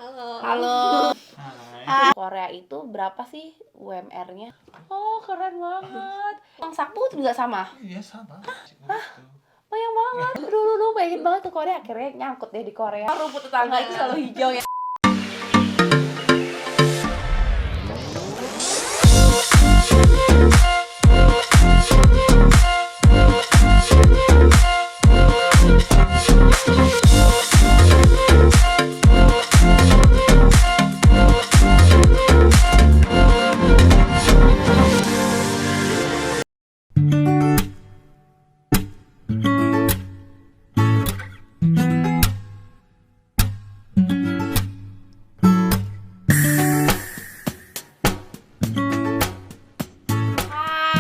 Halo. Halo. Hai. Korea itu berapa sih UMR-nya? Oh, keren banget. Uang saku juga sama? Iya sama. Banyak banget. Dulu pengen banget ke Korea, akhirnya nyangkut deh di Korea. Rumput tetangga itu selalu hijau ya.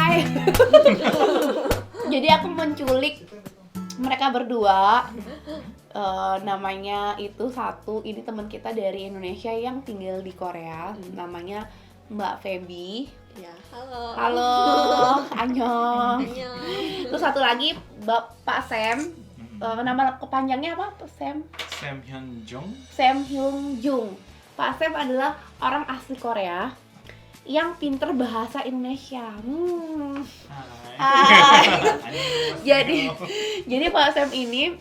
Hai. Jadi aku menculik mereka berdua. Namanya itu satu, ini teman kita dari Indonesia yang tinggal di Korea. Namanya Mbak Feby. Ya, halo. Halo, annyeong. Annyeong. Terus satu lagi Bapak Sam. Nama kepanjangnya apa? Sam Sam Hyun Jung. Sam Hyun Jung. Pak Sam adalah orang asli Korea yang pinter bahasa Indonesia. Hai. Jadi Pak Sam ini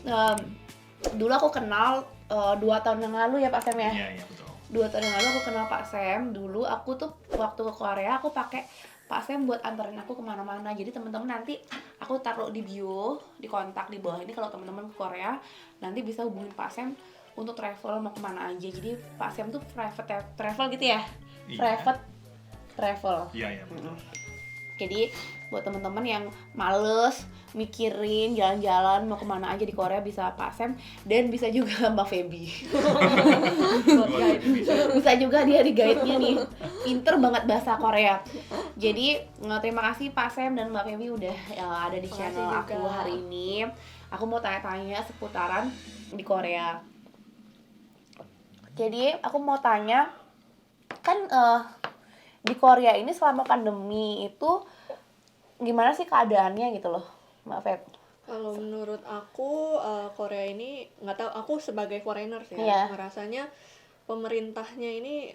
dulu aku kenal 2 tahun yang lalu ya Pak Sam ya. Iya betul. 2 tahun yang lalu aku kenal Pak Sam. Dulu aku tuh waktu ke Korea aku pakai Pak Sam buat anterin aku kemana-mana. Jadi teman-teman nanti aku taruh di bio, di kontak di bawah ini kalau teman-teman ke Korea nanti bisa hubungin Pak Sam untuk travel mau kemana aja. Jadi Pak Sam tuh private travel gitu ya. Iya. Private travel. Iya betul. Jadi buat teman-teman yang males mikirin jalan-jalan mau kemana aja di Korea bisa Pak Sam dan bisa juga Mbak Feby. Bisa juga dia di guide-nya nih. Pinter banget bahasa Korea. Jadi terima kasih Pak Sam dan Mbak Feby udah ada di channel aku hari ini. Aku mau tanya-tanya seputaran di Korea. Jadi aku mau tanya kan di Korea ini selama pandemi itu gimana sih keadaannya gitu loh, Mbak Feb? Kalau menurut aku Korea ini nggak tahu, aku sebagai foreigner ya, Iya. ngerasanya pemerintahnya ini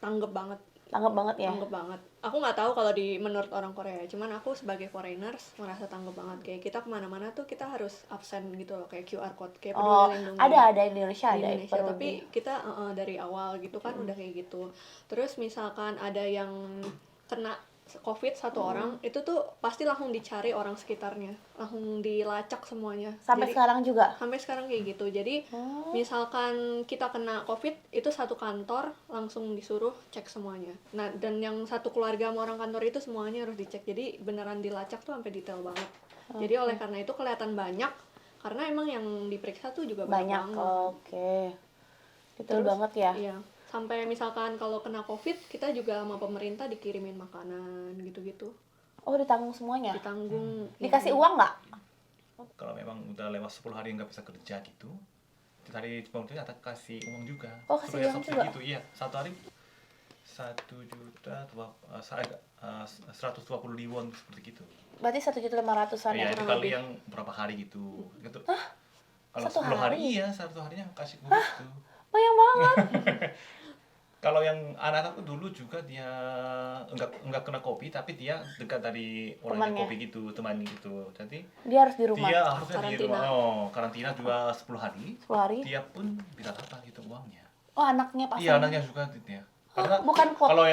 tanggap banget. Tanggap banget ya? Tanggap banget. Aku nggak tahu kalau menurut orang Korea, cuman aku sebagai foreigners merasa tanggap banget. Kayak kita kemana-mana tuh kita harus absen gitu loh, kayak QR code, kayak Oh, Peduli Lindungi. ada di Indonesia Di ada Indonesia, perlu tapi kita dari awal gitu kan udah kayak gitu. Terus misalkan ada yang kena COVID satu orang, itu tuh pasti langsung dicari orang sekitarnya, langsung dilacak semuanya. sampai Jadi, sekarang juga. sampai sekarang kayak gitu. Jadi misalkan kita kena COVID, itu satu kantor langsung disuruh cek semuanya. Nah, dan yang satu keluarga sama orang kantor itu semuanya harus dicek. Jadi beneran dilacak tuh sampai detail banget. Jadi oleh karena itu kelihatan banyak, karena emang yang diperiksa tuh juga banyak banget. Oke. Betul Terus, banget ya. Iya. Sampai misalkan kalau kena COVID, kita juga sama pemerintah dikirimin makanan gitu-gitu. Oh, ditanggung semuanya. Ditanggung. Dikasih uang nggak? Kalau memang udah lewat 10 hari nggak bisa kerja gitu, dari pemerintah ada kasih uang juga. Oh, kasih uang juga? Gitu, iya. Satu hari 1.120 won seperti gitu. Berarti 1.500.000-an ya Iya, itu kurang kali lebih. yang berapa hari gitu. Gitu. Kalau Satu 10 hari hari? iya, satu harinya kasih uang gitu. Banyak banget. Kalau yang anak aku dulu juga dia enggak kena kopi, tapi dia dekat dari orang yang Temannya. kopi gitu, teman gitu. Jadi Dia harus di rumah. dia harusnya di Karantina. rumah. Karantina juga 10 hari. 10 hari. Dia pun bisa dapat gitu uangnya. Oh, anaknya Pak Iya, Sam. anaknya juga dia. bukan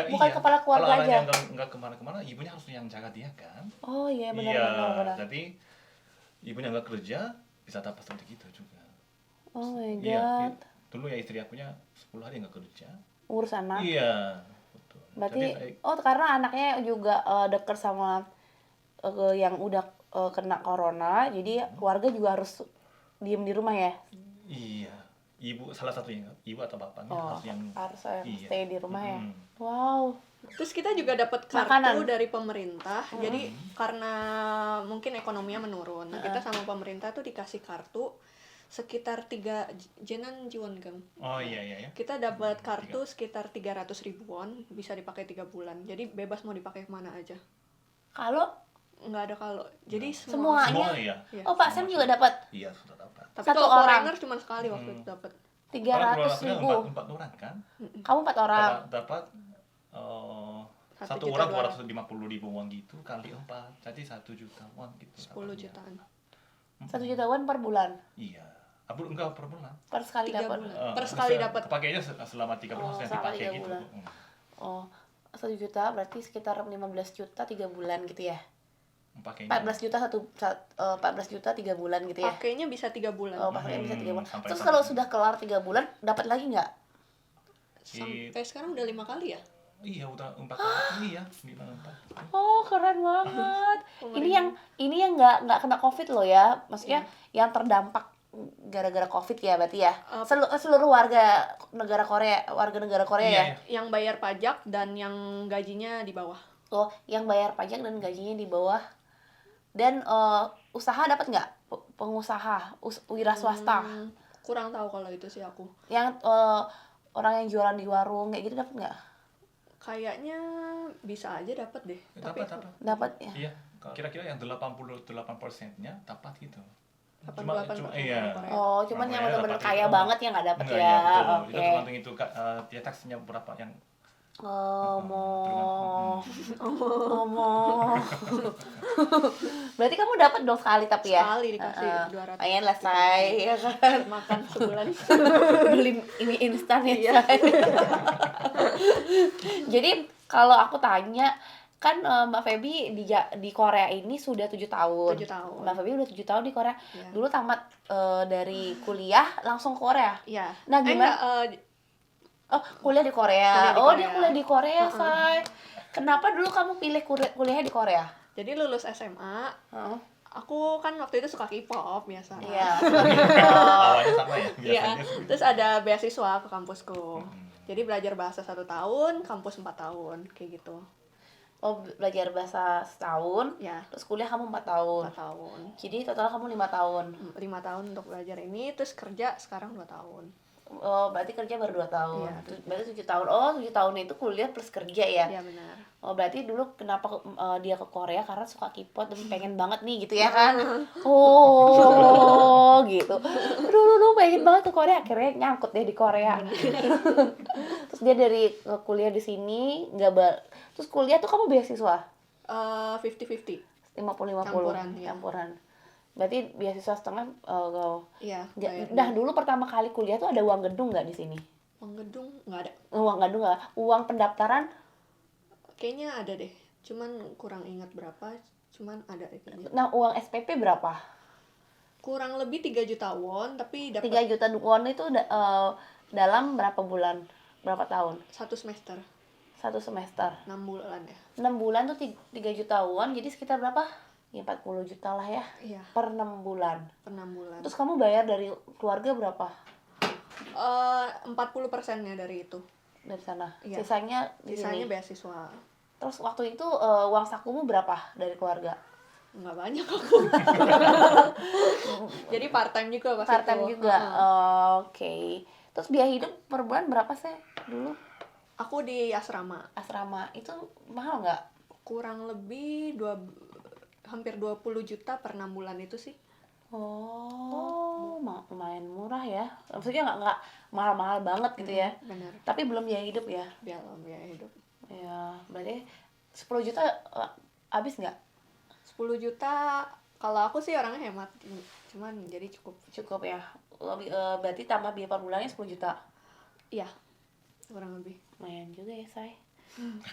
bukan kepala keluarga kalau aja. anaknya enggak kemana-kemana, ibunya harus yang jaga dia kan. Oh iya, Iya, benar. jadi ibunya enggak kerja, bisa dapat seperti gitu juga. Oh my god. Iya, dulu ya istri akunya 10 hari enggak kerja. Urus anak. Iya, betul. Berarti Jadi, karena anaknya juga deket sama yang udah kena corona, jadi keluarga juga harus diem di rumah ya. iya, salah satunya, ibu atau bapaknya harus iya. stay di rumah ya. Mm. Wow. Terus kita juga dapat kartu Makanan. dari pemerintah. Jadi karena mungkin ekonominya menurun, nah kita sama pemerintah tuh dikasih kartu sekitar 3 jenan jiwon-gang. Oh iya. Kita dapat kartu sekitar 300.000 won, bisa dipakai 3 bulan. Jadi bebas mau dipakai kemana aja. Kalau Nggak ada kalau. Jadi Semuanya. Semua iya. Iya. Pak Sam juga dapat Iya, sudah dapat. Tapi satu kalau orang. foreigner cuma sekali waktu itu dapat. 300.000. empat orang kan? Kamu 4 orang. Dapat Satu satu juta orang 200. 250.000 won gitu kali 4, jadi 1 juta won gitu. 10 dapatnya. jutaan. 1 juta won per bulan. Iya. Enggak per bulan. Per sekali 3 dapat. bulan. Per sekali dapat. Kepakainya selama 3 bulan Oh, yang selama dipakai 3 gitu. bulan. Oh, 1 juta berarti sekitar 15 juta 3 bulan gitu ya. Pakainya. 14 juta 14 juta 3 bulan gitu ya. Pakainya bisa 3 bulan. Oh, pakainya bisa 3 bulan. Sampai Terus empat kalau bulan. sudah kelar 3 bulan dapat lagi nggak? Sampai sekarang udah 5 kali ya? Iya udah 4 kali ya, 4. Oh, keren banget. ini yang nggak kena Covid loh ya. Maksudnya yang terdampak gara-gara Covid ya berarti ya. Seluruh warga negara Korea Iya, ya. Yang bayar pajak dan yang gajinya di bawah. Oh, yang bayar pajak dan gajinya di bawah. Dan usaha dapat nggak? Pengusaha, wira swasta. Kurang tahu kalau itu sih aku. Yang orang yang jualan di warung kayak gitu dapat nggak? Kayaknya bisa aja dapat deh. Dapat. Dapat ya. Iya, kira-kira yang 88%-nya dapat gitu. 88% iya. Korea. Oh, cuman Orang yang Korea benar-benar dapat kaya itu. banget yang nggak dapat Enggak, ya. betul. Oke. Itu tergantung itu dia taksinya berapa yang Ngomong. Berarti kamu dapat dong sekali tapi ya? Sekali dikasih 200. Lumayan lah, say. Ya kan? Makan sebulan. Beli ini instan ya, say. Jadi kalau aku tanya kan Mbak Feby di Korea ini sudah 7 tahun. 7 tahun. Mbak Feby udah 7 tahun di Korea. Iya. Dulu tamat dari kuliah langsung ke Korea. Iya. Nah, gimana? Oh, kuliah di Korea. Kuliah di Dia Korea. kuliah di Korea, say. Kenapa dulu kamu pilih kuliahnya di Korea? Jadi lulus SMA, aku kan waktu itu suka K-pop biasa. Iya. awalnya sama ya Iya. biasanya. Terus ada beasiswa ke kampusku. Jadi belajar bahasa 1 tahun, kampus 4 tahun, kayak gitu. Oh, belajar bahasa setahun, Ya, terus kuliah kamu 4 tahun. 4 tahun. Jadi total kamu 5 tahun. 5 tahun untuk belajar ini, terus kerja sekarang 2 tahun. Oh, berarti kerja baru 2 tahun. Iya. Berarti 7 tahun. Oh, 7 tahun itu kuliah plus kerja ya? Iya benar. Oh, berarti dulu kenapa dia ke Korea karena suka K-pop dan pengen banget nih gitu ya kan? Oh, gitu. Dulu pengen banget ke Korea, akhirnya nyangkut deh di Korea. Terus dia dari kuliah di sini terus kuliah tuh kamu beasiswa 50-50. 50-50 Campuran, ya. campuran. Berarti beasiswa setengah. Iya. Nah, dulu pertama kali kuliah tuh ada uang gedung nggak di sini? Uang gedung nggak ada. Uang gedung nggak? Uang pendaftaran? Kayaknya ada deh. Cuman kurang ingat berapa. Cuman ada deh kayaknya. Nah, uang SPP berapa? Kurang lebih 3 juta won, tapi 3 dapat juta won itu dalam berapa bulan? Berapa tahun? 1 semester. 1 semester. 6 bulan ya. 6 bulan tuh 3 juta won, jadi sekitar berapa? Ya 40 juta lah ya. Iya, Per 6 bulan. per 6 bulan. Terus kamu bayar dari keluarga berapa? 40%-nya dari itu. Dari sana. Iya. Sisanya di Sisanya sini. beasiswa. Terus waktu itu uang sakumu berapa dari keluarga? Nggak banyak aku. Jadi part time juga pas Part time itu. juga. Heeh. Oke. Terus biaya hidup per bulan berapa sih dulu? Aku di asrama. Asrama itu mahal nggak? Kurang lebih hampir 20 juta per 6 bulan itu sih. Oh, lumayan murah ya. Maksudnya nggak mahal-mahal banget gitu ya. Benar. Tapi belum biaya hidup ya. Biaya hidup. Ya, berarti 10 juta habis nggak? 10 juta kalau aku sih orangnya hemat. Cuman jadi cukup. Cukup ya. Berarti tambah biaya per bulannya 10 juta. Iya. Kurang lebih. Lumayan juga ya, say.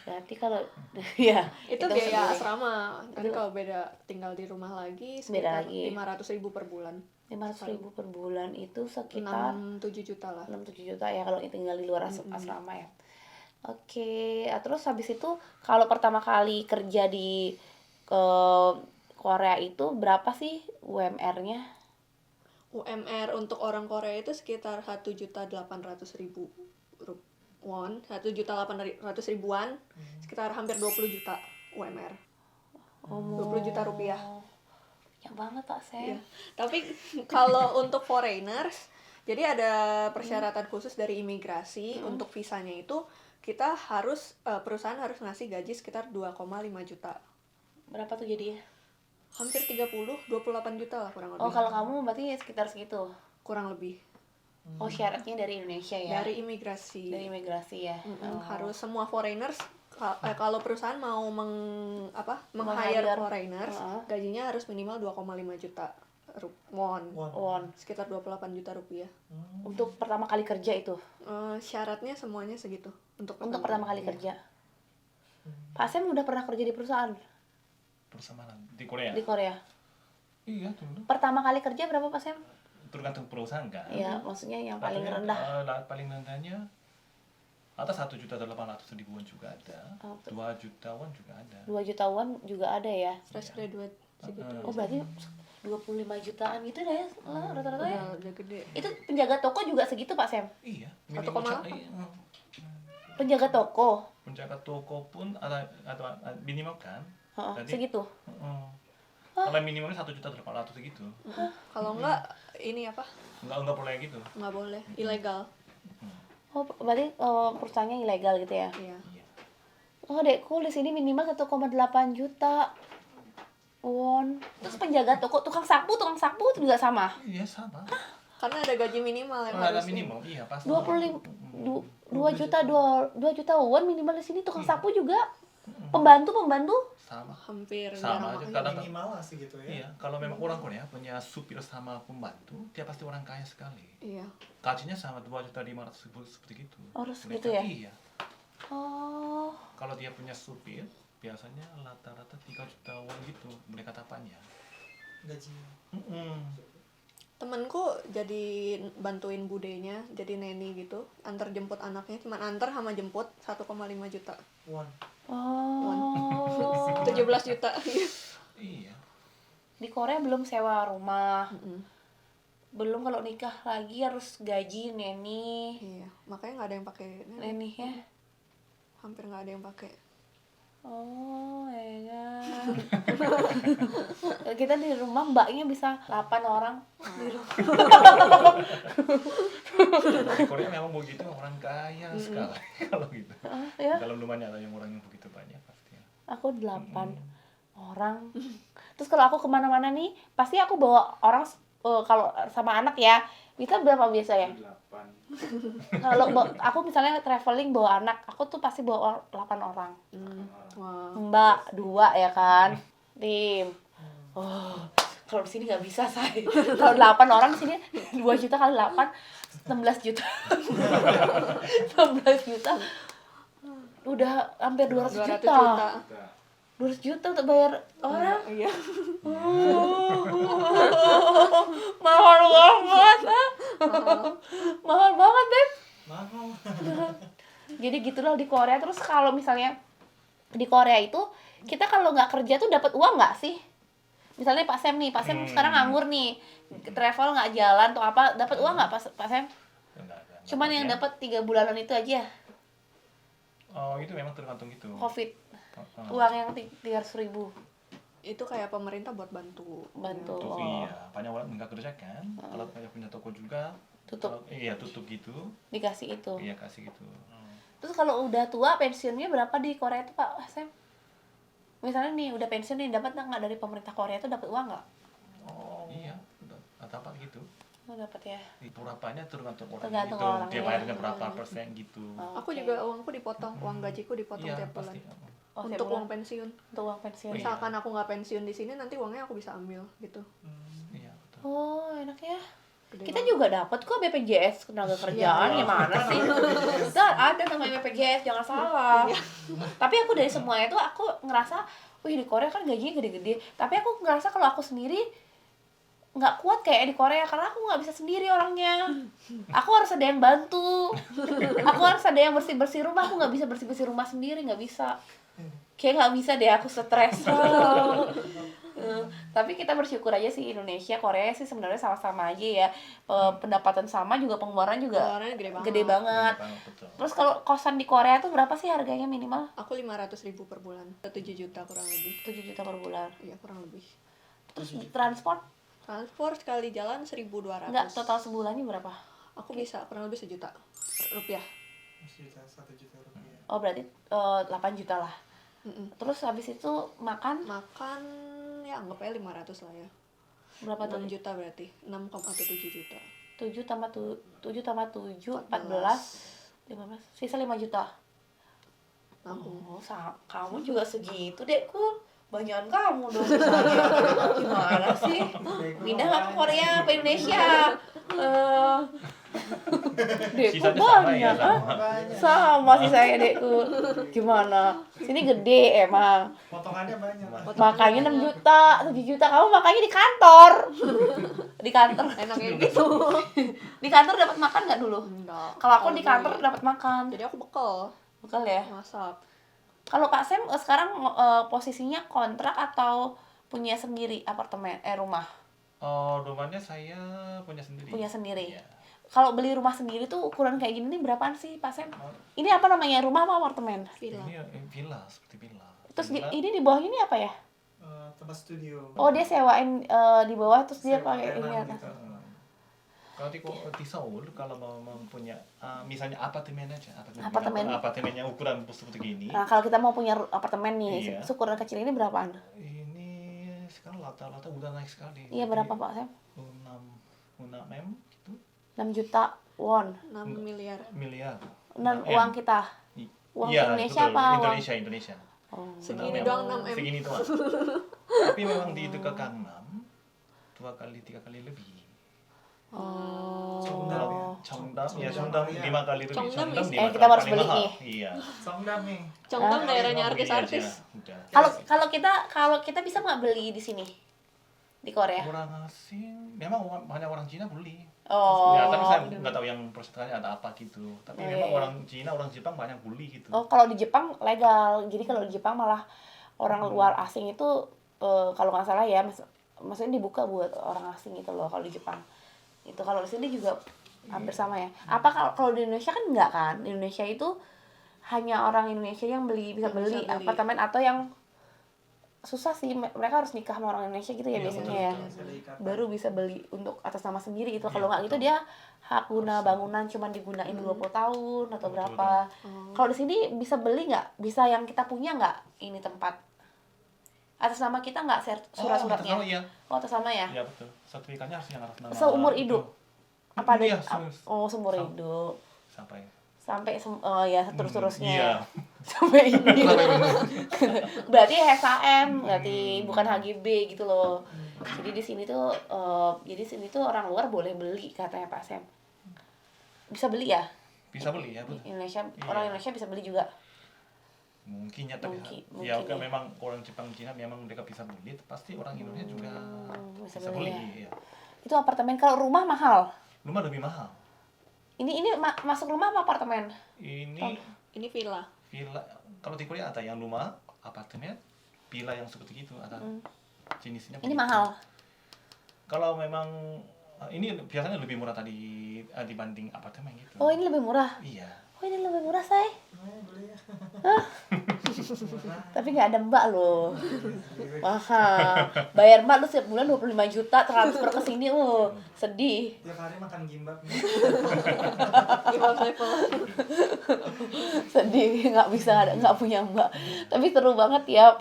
Berarti kalau ya Itu biaya sendiri. asrama. Nanti Itu- kalau beda tinggal di rumah lagi Beda sekitar lagi. 500.000 per bulan. 500.000 per bulan itu sekitar 6-7 juta lah. 6-7 juta ya kalau tinggal di luar asrama ya. Oke, terus habis itu kalau pertama kali kerja di Korea itu berapa sih UMR-nya? UMR untuk orang Korea itu sekitar 1.800.000 won, 1.800.000-an, sekitar hampir 20 juta UMR. 20 juta rupiah. Banyak banget Pak Sam. Iya. Tapi kalau untuk foreigners, jadi ada persyaratan khusus dari imigrasi untuk visanya itu kita harus perusahaan harus ngasih gaji sekitar 2,5 juta. Berapa tuh jadinya? Hampir 28 juta lah kurang lebih. Oh, kalau kamu berarti sekitar segitu. Kurang lebih. Oh, syaratnya dari Indonesia ya? Dari imigrasi. Dari imigrasi ya? Oh. Harus semua foreigners kalau perusahaan mau meng-hire Meng-hire. foreigners, gajinya harus minimal 2,5 juta won. Won. Sekitar 28 juta rupiah. Untuk pertama kali kerja itu? Syaratnya semuanya segitu untuk Pertama kali iya. kerja? Pak Sam udah pernah kerja di perusahaan? Perusahaan mana? Di Korea? Di Korea? Iya, dulu. Pertama kali kerja berapa Pak Sam? Tergantung perusahaan kan. Iya, maksudnya yang paling Katanya, rendah. paling rendahnya ada 1.800.000 juga ada, Oh, 2 juta won juga ada. 2 juta won juga ada ya? fresh graduate segitu. Oh, berarti 25 jutaan gitu dah ya rata-rata ya? Udah gede. Itu penjaga toko juga segitu Pak Sam? Iya, 1,8. Penjaga toko? Penjaga toko pun ada minimal kan. Jadi, Segitu? kalau minimalnya 1.800.000 segitu. Kalau enggak ini Enggak boleh gitu. nggak boleh, ilegal. Oh, berarti perusahaannya ilegal gitu ya? Iya. Iya. Oh, adekku di sini minimal 1,8 juta won. Terus penjaga toko, tukang sapu itu juga sama? Iya sama. Karena ada gaji minimal yang Ada harus minimum, iya pasti. 2 juta won minimal di sini. Tukang sapu juga? Pembantu? Sama. hampir Sama aja. jarang. Kadang Minimal lah sih gitu ya. iya, kalau memang orang Korea punya supir sama pembantu, dia pasti orang kaya sekali. Iya. Gajinya sama 2.500.000 seperti gitu. Harus Mereka, gitu ya? Iya. Oh, Kalau dia punya supir, biasanya rata-rata 3 juta won gitu mereka tapanya. Gajinya. Temenku jadi bantuin budenya, jadi neni gitu, antar jemput anaknya, cuman antar sama jemput 1,5 juta. Won. oh. 17 juta. Iya. Di Korea belum sewa rumah, Mm-mm. belum kalau nikah lagi harus gaji neni, Iya, makanya nggak ada yang pakai neni. neni ya. Hampir nggak ada yang pakai. Oh, ya. Kita di rumah mbaknya bisa 8 orang di rumah. Di Korea memang begitu, orang kaya sekali kalau gitu. Ya, Dalam rumahnya ada yang orang yang begitu banyak pasti. aku 8 orang. Terus kalau aku kemana-mana nih, pasti aku bawa orang kalau sama anak ya. Kita berapa biasa ya? 8. Kalau aku misalnya traveling bawa anak, aku tuh pasti bawa 8 orang. Wah. Mbak 2 ya kan, tim. Oh, kalau di sini nggak bisa saya. Kalau 8 orang di sini 2 juta kali 8, 16 juta. 16 juta. Udah hampir 200 200 juta. juta. 200 juta untuk bayar orang. Iya. Mahal banget. Mahal banget, Beb. Mahal. Jadi gitulah di Korea. Terus kalau misalnya di Korea itu kita kalau nggak kerja tuh dapat uang nggak sih? Misalnya Pak Sam nih, Pak Sam sekarang nganggur nih, travel nggak jalan atau apa, dapat uang nggak Pak Sam? Enggak. Cuman yang dapat 3 bulanan itu aja, Oh, itu memang tergantung itu. COVID, uang yang 300.000 Itu kayak pemerintah buat bantu. bantu. Tutup, Oh, iya. Banyak orang nggak kerja kan. Kalau kayak punya toko juga. Tutup. Iya, tutup gitu. dikasih itu. Iya, kasih gitu. Terus kalau udah tua pensiunnya berapa di Korea itu Pak Sam? Misalnya nih udah pensiun nih, dapat nggak dari pemerintah Korea itu dapat uang nggak? Oh. Iya, apa gitu. Oh, dapat ya. Berapanya tergantung orang Tergantung itu. orang, Dia ya. bayarnya berapa persen gitu. Oh, Aku oke. juga uangku dipotong, uang gajiku dipotong Iya, tiap bulan. pasti. Oh, Untuk tiap bulan. uang pensiun. Untuk uang pensiun. Iya. Misalkan aku nggak pensiun di sini, nanti uangnya aku bisa ambil gitu. Iya, betul. Oh, enak ya. Gede Kita banget. juga dapat kok BPJS tenaga kerjaan, Iya. gimana sih? Kita ada namanya BPJS, jangan salah. Tapi aku dari semuanya tuh aku ngerasa, wih di Korea kan gajinya gede-gede. Tapi aku ngerasa kalau aku sendiri nggak kuat kayak di Korea karena aku nggak bisa sendiri orangnya. Aku harus ada yang bantu. Aku harus ada yang bersih-bersih rumah. Aku nggak bisa bersih-bersih rumah sendiri, nggak bisa. Kayak nggak bisa deh, aku stres. Tapi kita bersyukur aja sih Indonesia, Korea sih sebenarnya sama-sama aja ya. Pendapatan sama juga, pengeluaran juga Pengeluarannya gede banget. gede banget. Betul. Terus kalau kosan di Korea tuh berapa sih harganya minimal? Aku 500.000 per bulan. 7 juta kurang lebih. 7 juta per bulan. Iya, kurang lebih. Terus transport Transport sekali jalan 1.200. enggak, total sebulannya berapa? Aku bisa kurang lebih 1 juta rupiah. 1 juta rupiah. Oh, berarti 8 juta lah. Terus habis itu makan Makan ya anggap aja 500 lah ya. berapa tuh? 6 juta berarti. 6,7 juta. 7 tambah 7 tambah 7 15, sisa 5 juta. Nabung. Oh, kamu juga segitu deh, Kul. Banyakan kamu dong misalnya. Gimana sih? Pindah nggak ke Korea, ke Indonesia? Dekku Sisanya sama ya, banyak, ah. Banyak. Sama sih saya, Dekku. Gimana? Sini gede emang. Potongannya banyak. Makanya 6 juta, 7 juta. Kamu makanya di kantor. Di kantor. Enaknya gitu. Di kantor dapat makan nggak dulu? Enggak. Kalau aku di kantor dapat makan. Jadi aku bekal Bekal ya. masak. Kalau Kak Sam sekarang posisinya kontrak atau punya sendiri apartemen rumah? Oh, rumahnya saya punya sendiri. Punya sendiri. Iya. Kalau beli rumah sendiri tuh ukuran kayak gini nih berapaan sih Pak Sam? Ini apa namanya? Rumah apa apartemen? Villa. Ini villa, seperti villa. Terus Villa. ini di bawahnya ini apa ya? Tempat studio. Oh, dia sewain di bawah terus dia Sewa pakai ini tenan atas. gitu. Kalau di Seoul, kalau mau mempunyai misalnya apartemen aja, Apartemen. apartemennya ukuran seperti gini. Nah, kalau kita mau punya apartemen nih, Iya. ukuran kecil ini berapaan? Ini sekarang rata-rata udah naik sekali. Iya, berapa Pak Sam? 6 M gitu, 6 juta won. 6 miliar. miliar. Dan 6 M. uang kita. Uang Iya, Indonesia betul. apa uang? Indonesia. Oh. Segini 6 M. doang 6 M. Segini doang. Tapi memang di dekat Gangnam 2 kali 3 kali lebih. Oh. Cheongdam ya, Cheongdam, Cheongdam iya. 5 kali lebih. Cheongdam is- kita harus paling beli mahal. nih. Iya. Songdam nih. Cheongdam Ah. daerahnya Beli aja, artis-artis. udah. Kalau kita bisa nggak beli di sini di Korea? Orang asing, memang banyak orang Cina beli. Oh. Ya, tapi saya nggak tahu yang persentasenya ada apa gitu. Tapi Oh, memang iya. orang Cina, orang Jepang banyak beli gitu. Oh, kalau di Jepang legal. Jadi kalau di Jepang malah orang luar asing itu kalau nggak salah ya, maksudnya dibuka buat orang asing itu loh kalau di Jepang. Itu kalau di sini juga hampir sama ya. Apa kalau di Indonesia kan enggak kan? Di Indonesia itu hanya orang Indonesia yang bisa Yang beli bisa beli. apartemen atau yang susah sih mereka harus nikah sama orang Indonesia gitu ya Iya, biasanya betul, ya. betul. Bisa diikat. Baru bisa beli untuk atas nama sendiri itu. Iya, Kalau nggak gitu betul. dia hak guna bangunan cuma digunain 20 tahun atau Betul, berapa. Oh. Kalau di sini bisa beli nggak? Bisa yang kita punya nggak ini tempat? Atas nama kita nggak surat-suratnya? Oh, iya. Oh, atas nama ya? Iya, betul. Sertifikatnya harus yang atas nama. Seumur itu. hidup? Apa ada? Iya, Oh, seumur Sam- hidup. sampai. Sampai oh ya terus-terusnya. Iya. Sampai ini. Berarti HSAM, berarti bukan HGB gitu loh. Jadi di sini tuh orang luar boleh beli katanya Pak Sam. Bisa beli ya? Bisa beli ya, betul. Indonesia Iya. orang Indonesia bisa beli juga. Mungkin ya, tapi Mungkin ya ya. memang orang Jepang Cina memang mereka bisa beli, pasti orang Indonesia juga Bisa bisa beli beli. ya. Iya. Itu apartemen. Kalau rumah mahal. Rumah lebih mahal. Ini masuk rumah apa apartemen? Ini Ini villa. villa, kalau di Korea ada yang rumah, apartemen, villa yang seperti itu ada jenisnya. Ini begitu. mahal. Kalau memang ini biasanya lebih murah tadi dibanding apartemen gitu. Oh, ini lebih murah. Iya. Oh, ini lebih murah, say. Beli ya. Tapi nggak ada mbak loh. Mahal. Bayar mbak lu setiap bulan 25 juta transfer ke sini, sedih. Tiap hari makan gimbap nih. Villa travel. Sedih nggak punya mbak. Tapi seru banget ya,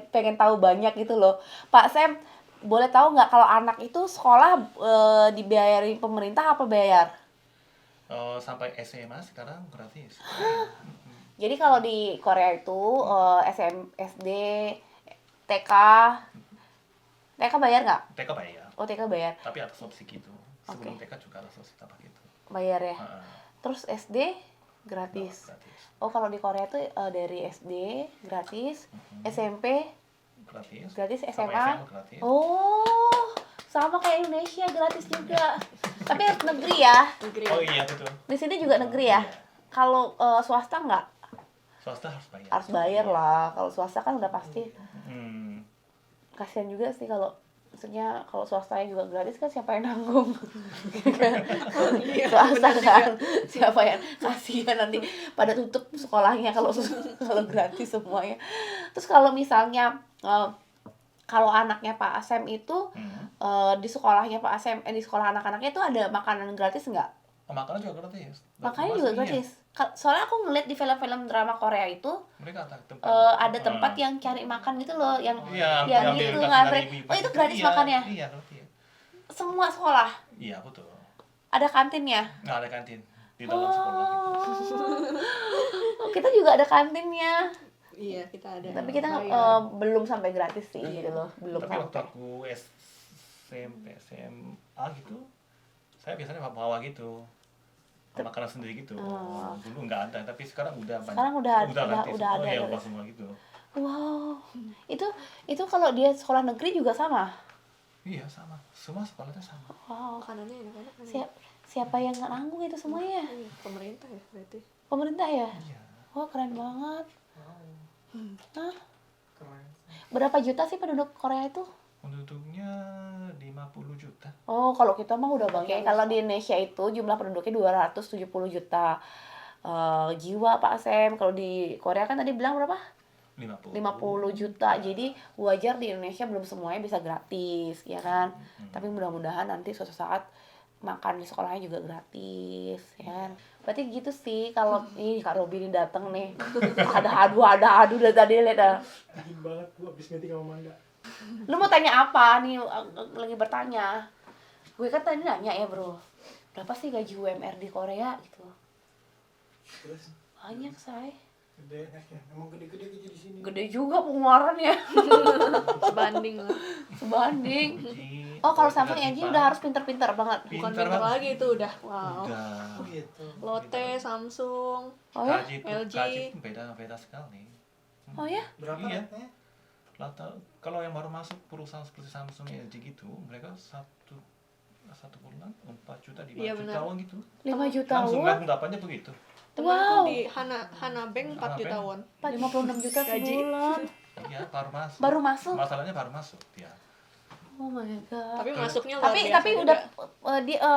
pengen tahu banyak gitu loh. Pak Sam, boleh tahu nggak kalau anak itu sekolah dibayarin pemerintah apa bayar? Sampai SMA sekarang gratis. Jadi kalau di Korea itu SD, TK bayar nggak? TK bayar, Oh, TK bayar. tapi ada subsidi gitu. Sebelum TK juga ada subsidi apa gitu. Bayar ya. Heeh. Terus SD gratis. Gratis. Oh, kalau di Korea tuh dari SD gratis, SMP Gratis. gratis, Sampai SMA. gratis. Oh, sama kayak Indonesia gratis juga. Tapi harus negeri ya. Negeri. Oh iya betul. Di sini juga negeri ya. Iya. Kalau swasta nggak? Swasta harus bayar. Harus bayar lah. Kalau swasta kan udah pasti. Hmm. Kasihan juga sih kalau maksudnya kalau swastanya juga gratis kan siapa yang nanggung? Swasta kan siapa yang kasihan nanti pada tutup sekolahnya kalau kalau gratis semuanya. Terus kalau misalnya kalau anaknya Pak Asem itu di sekolahnya Pak Asem di sekolah anak-anaknya itu ada makanan gratis nggak? Makanan juga gratis. Makanya juga gratis. Soalnya aku ngeliat di film-film drama Korea itu Mereka ada tempat. ada tempat yang cari makan gitu loh, yang Iya, yang ambil gitu kasih ngantri. dari ibu. Oh, itu gratis Iya, makannya? Iya, gratis. Semua sekolah. Iya, betul. Ada kantinnya? nggak ada kantin di dalam sekolah gitu. Oh, kita juga ada kantinnya. Iya, kita ada. Tapi kita bayar. belum sampai gratis sih gitu loh. Belum Tapi waktu sampai. aku SMP SMA gitu, saya biasanya bawa gitu makanan sendiri gitu. Dulu nggak ada, tapi sekarang udah banyak. Sekarang udah gratis. udah ada. Ya ubah semua gitu. Wow. Itu kalau dia sekolah negeri juga sama. Iya sama, semua sekolahnya sama. Wow. Makanannya enak-enak kan? Siapa yang nggak nanggung itu semuanya? Iya, pemerintah ya berarti. Pemerintah ya? Iya. Wah, keren banget. Wow, Hah? keren. Berapa juta sih penduduk Korea itu? Penduduknya 50 juta. Oh, kalau kita mah udah bangke. Kalau di Indonesia itu jumlah penduduknya 270 juta jiwa, Pak Sam. Kalau di Korea kan tadi bilang berapa? 50 50 juta. Jadi wajar di Indonesia belum semuanya bisa gratis, ya kan? Tapi mudah-mudahan nanti suatu saat makan di sekolahnya juga gratis, ya kan? Berarti gitu sih kalau ih Kak Robi ini datang nih. Ada adu dari tadi lihat dah. Dingin banget gua habis meeting sama Manda. Lu mau tanya apa nih? Lagi bertanya. Gue kan tadi nanya ya, Bro. Berapa sih gaji UMR di Korea gitu? Terus Banyak, say. gede ya. Emang gede-gede gitu di sini. Gede juga pengeluarannya. Sebanding lah. Sebanding. Jadi, Oh, kalau Samsung gaji LG Pak, udah harus pinter-pinter banget. Bukan pintar pintar banget. lagi itu udah. Wow. Udah. Oh gitu. Lotte, Samsung. Oh ya? LG. Gaji pun beda sekali. Oh ya? Berapa Iya. ratenya? Kalau yang baru masuk perusahaan seperti Samsung LG gitu, mereka satu bulan 4 juta di Iya, 4 benar. juta won gitu. 5 juta Langsung won. dapatnya begitu. Temanku Wow. di Hana Bank 4 juta won. 56 juta Gaji. sebulan. Iya, baru masuk. Baru masuk. Masalahnya baru masuk dia. Oh my god. Tapi masuknya luar biasa Tapi juga. udah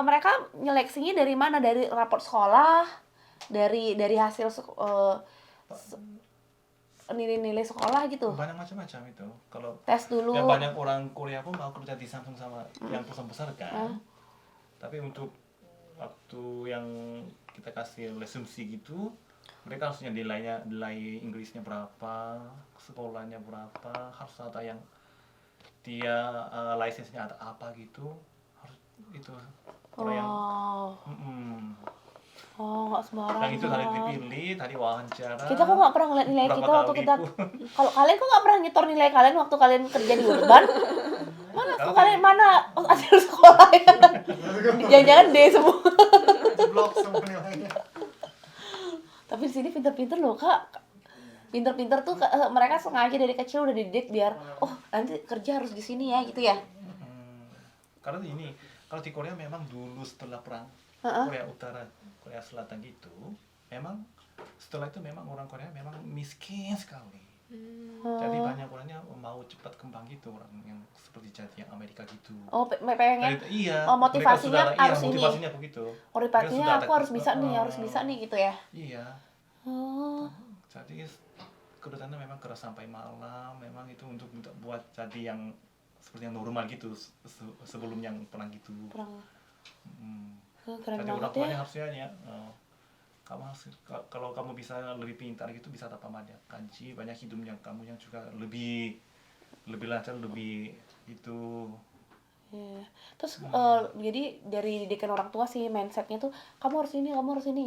mereka nyeleksinya dari mana? Dari raport sekolah, dari hasil nilai-nilai sekolah gitu. Banyak macam-macam itu. Kalau Tes dulu. ya banyak orang Korea pun mau kerja di Samsung sama yang perusahaan besar kan. Tapi untuk waktu yang kita kasih asumsi gitu, mereka harusnya nilai Inggrisnya berapa, sekolahnya berapa, harus ada yang dia license-nya ada apa gitu, harus itu. Kalau yang Wow. Oh, nggak sembarangan. yang itu tadi dipilih, tadi wawancara. Kita kok nggak pernah ngeliat nilai berapa kita waktu kali kita. ikut. Kalau kalian kok nggak pernah nyetor nilai kalian waktu kalian kerja di Urban? Mana Kalau kalian mana hasil sekolahnya? Jangan-jangan D semua. Jeblok sama nilainya. Tapi di sini pinter-pinter loh, Kak. Pinter-pinter tuh mereka sengaja dari kecil udah dididik biar nanti kerja harus di sini ya gitu ya. Karena ini, kalau di Korea memang dulu setelah perang Korea Utara, Korea Selatan gitu, memang setelah itu memang orang Korea memang miskin sekali. Jadi banyak orangnya mau cepat kembang gitu, orang yang seperti jadi yang Amerika gitu. Oh, pengen. Iya. Oh, motivasinya mereka harus ini. motivasinya begitu. Motivasinya Mereka aku sudah harus bisa nih, harus bisa nih gitu ya. Iya. Oh. Jadi kedutannya memang keras sampai malam, memang itu untuk buat jadi yang seperti yang normal gitu sebelum yang perang gitu. Kurang keren Jadi orang banget tuanya ya. harusnya ya, kamu harus kalau kamu bisa lebih pintar gitu bisa dapat banyak gaji, banyak hidupnya kamu yang juga lebih lancar, lebih itu. Iya. Terus jadi dari didikan orang tua sih mindsetnya tuh kamu harus ini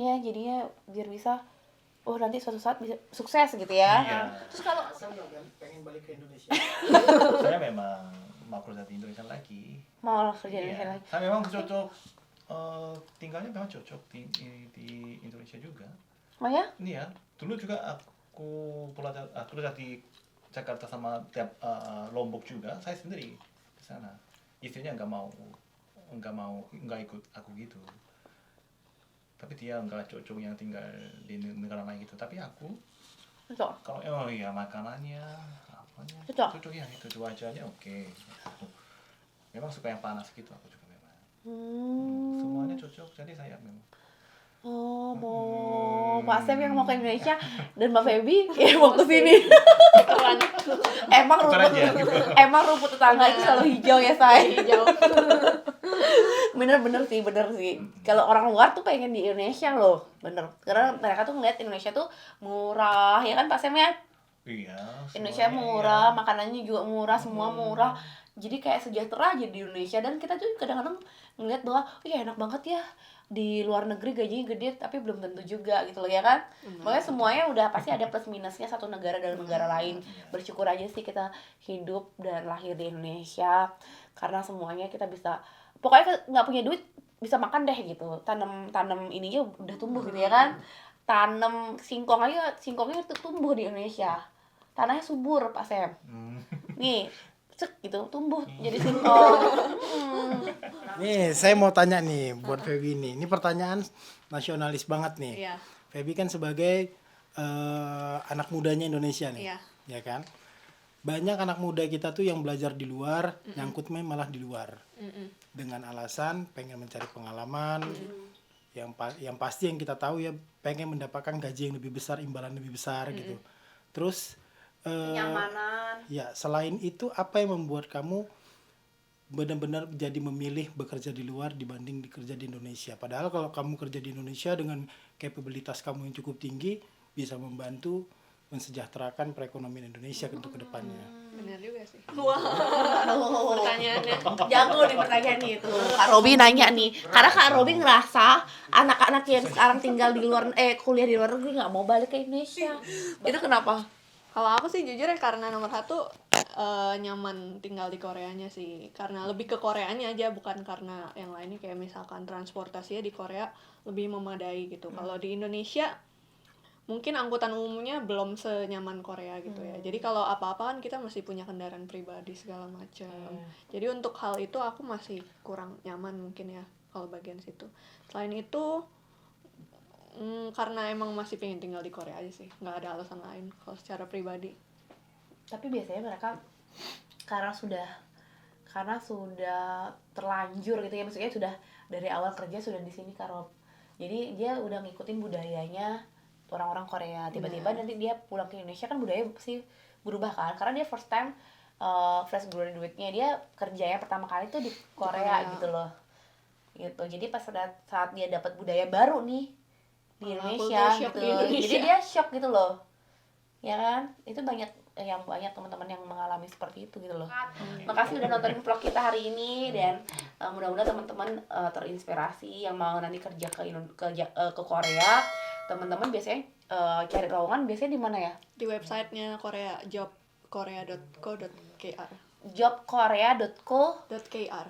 ya, jadinya biar bisa nanti suatu saat bisa sukses gitu ya. Iya. Terus kalau Saya nggak pengen balik ke Indonesia. Saya memang mau kerja di Indonesia lagi. mau kerja di Iya. Indonesia lagi. Saya memang cocok, tinggalnya memang cocok di Indonesia juga. Oh ya? Ini ya, dulu juga aku kerja di Jakarta sama tiap Lombok juga. Saya sendiri di sana. Istrinya nggak ikut aku gitu. Tapi dia nggak cocok yang tinggal di negara lain gitu. Tapi aku Cocok. kalau iya makanannya apanya Cocok. ya, itu cuacanya oke. Memang suka yang panas gitu aku juga memang. Semuanya cocok, jadi saya memang. Oh, mau Pak Sam yang mau ke Indonesia dan Mbak Feby ya mau ke sini. emang rumput tetangga itu selalu hijau ya, say. Hijau. bener sih. Kalau orang luar tuh pengen di Indonesia loh, bener. Karena mereka tuh ngeliat Indonesia tuh murah, ya kan Pak Sam ya? Iya. Indonesia semuanya murah, iya. makanannya juga murah, semua murah. jadi kayak sejahtera aja di Indonesia. Dan kita tuh kadang-kadang ngeliat bahwa ya enak banget ya di luar negeri gajinya gede, tapi belum tentu juga gitu loh ya kan. Makanya semuanya udah pasti ada plus minusnya satu negara dari negara lain. Bersyukur aja sih kita hidup dan lahir di Indonesia, karena semuanya kita bisa, pokoknya nggak punya duit bisa makan deh gitu, tanam ininya udah tumbuh gitu ya kan. Tanam singkong aja, singkongnya itu tumbuh di Indonesia, tanahnya subur Pak Sem. Nih cek gitu tumbuh jadi singkong. Nih, saya mau tanya nih buat Feby nih. Ini pertanyaan nasionalis banget nih. Iya. Feby kan sebagai anak mudanya Indonesia nih, Iya. ya kan? Banyak anak muda kita tuh yang belajar di luar, nyangkutnya malah di luar. Dengan alasan pengen mencari pengalaman, yang pasti yang kita tahu ya pengen mendapatkan gaji yang lebih besar, imbalan lebih besar gitu. Terus Kenyamanan. ya, selain itu apa yang membuat kamu benar-benar jadi memilih bekerja di luar dibanding bekerja di Indonesia? Padahal kalau kamu kerja di Indonesia dengan kapabilitas kamu yang cukup tinggi, bisa membantu mensejahterakan perekonomian Indonesia untuk kedepannya. Benar juga sih. Wah, pertanyaannya. Jago nih pertanyaan itu. Kak Robi nanya nih, karena Kak Robi ngerasa anak-anak yang sekarang tinggal di luar kuliah di luar negeri nggak mau balik ke Indonesia. Itu kenapa? Kalau aku sih jujur ya karena nomor satu nyaman tinggal di Koreanya sih, karena lebih ke Koreanya aja, bukan karena yang lainnya, kayak misalkan transportasinya di Korea lebih memadai gitu. Kalau di Indonesia mungkin angkutan umumnya belum senyaman Korea gitu ya. Jadi kalau apa-apa kan kita masih punya kendaraan pribadi segala macam. Jadi untuk hal itu aku masih kurang nyaman mungkin ya kalau bagian situ. Selain itu karena emang masih pengen tinggal di Korea aja sih, nggak ada alasan lain kalau secara pribadi. Tapi biasanya mereka karena sudah terlanjur gitu ya, maksudnya sudah dari awal kerja sudah di sini Kak Rob. Jadi dia udah ngikutin budayanya orang-orang Korea. Tiba-tiba nanti dia pulang ke Indonesia kan budaya pasti berubah kan, karena dia first time fresh graduate-nya dia kerjanya pertama kali tuh di Korea gitu loh. Gitu. Jadi pas saat dia dapat budaya baru nih di Indonesia gitu. Jadi dia shock gitu loh. Ya kan? Itu banyak teman-teman yang mengalami seperti itu gitu loh. Makasih udah nontonin vlog kita hari ini, dan mudah-mudahan teman-teman terinspirasi yang mau nanti kerja ke Korea. Teman-teman biasanya cari lowongan biasanya di mana ya? Di websitenya Korea, jobkorea.co.kr. jobkorea.co.kr.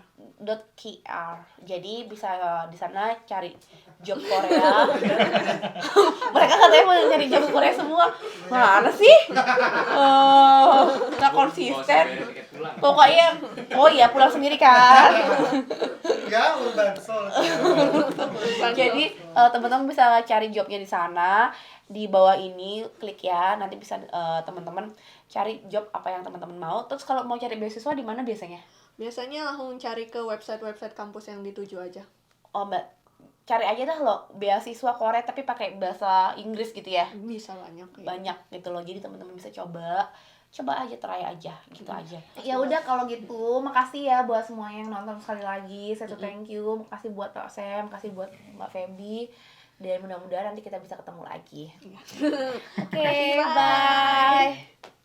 Jadi bisa di sana cari job Korea. Mereka katanya mau nyari job Korea semua. Mana sih? Nggak konsisten. Pokoknya, oh iya pulang sendiri kan. Ya, urban soul. Jadi teman-teman bisa cari jobnya di sana. Di bawah ini klik ya, nanti bisa teman-teman cari job apa yang teman-teman mau. Terus kalau mau cari beasiswa di mana biasanya? Biasanya langsung cari ke website kampus yang dituju aja. Oh Mbak, cari aja dah lo beasiswa Korea tapi pakai bahasa Inggris gitu ya. Bisa banyak ya. Banyak gitu loh. Jadi teman-teman bisa coba aja, try aja gitu aja. Ya udah kalau gitu, makasih ya buat semua yang nonton sekali lagi. Saya tuh thank you. Makasih buat Kak Sam, makasih buat Mbak Feby. Dan mudah-mudahan nanti kita bisa ketemu lagi. Oke, bye.